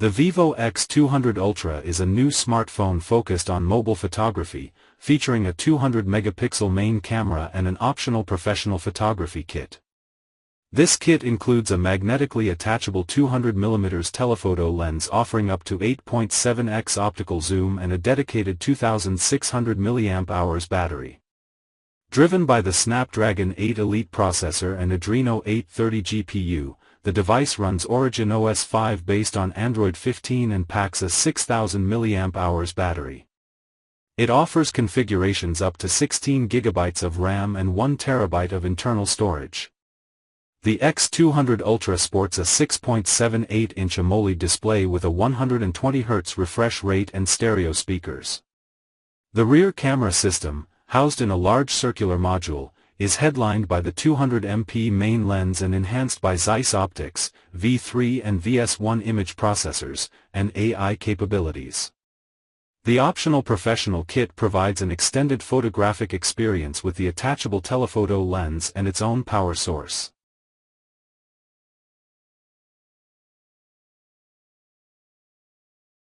The Vivo X200 Ultra is a new smartphone focused on mobile photography, featuring a 200-megapixel main camera and an optional professional photography kit. This kit includes a magnetically attachable 200mm telephoto lens offering up to 8.7x optical zoom and a dedicated 2600 mAh battery. Driven by the Snapdragon 8 Elite processor and Adreno 830 GPU, the device runs OriginOS 5 based on Android 15 and packs a 6000 mAh battery. It offers configurations up to 16 GB of RAM and 1 TB of internal storage. The X200 Ultra sports a 6.78-inch AMOLED display with a 120Hz refresh rate and stereo speakers. The rear camera system, housed in a large circular module, is headlined by the 200MP main lens and enhanced by Zeiss optics, V3 and VS1 image processors, and AI capabilities. The optional professional kit provides an extended photographic experience with the attachable telephoto lens and its own power source.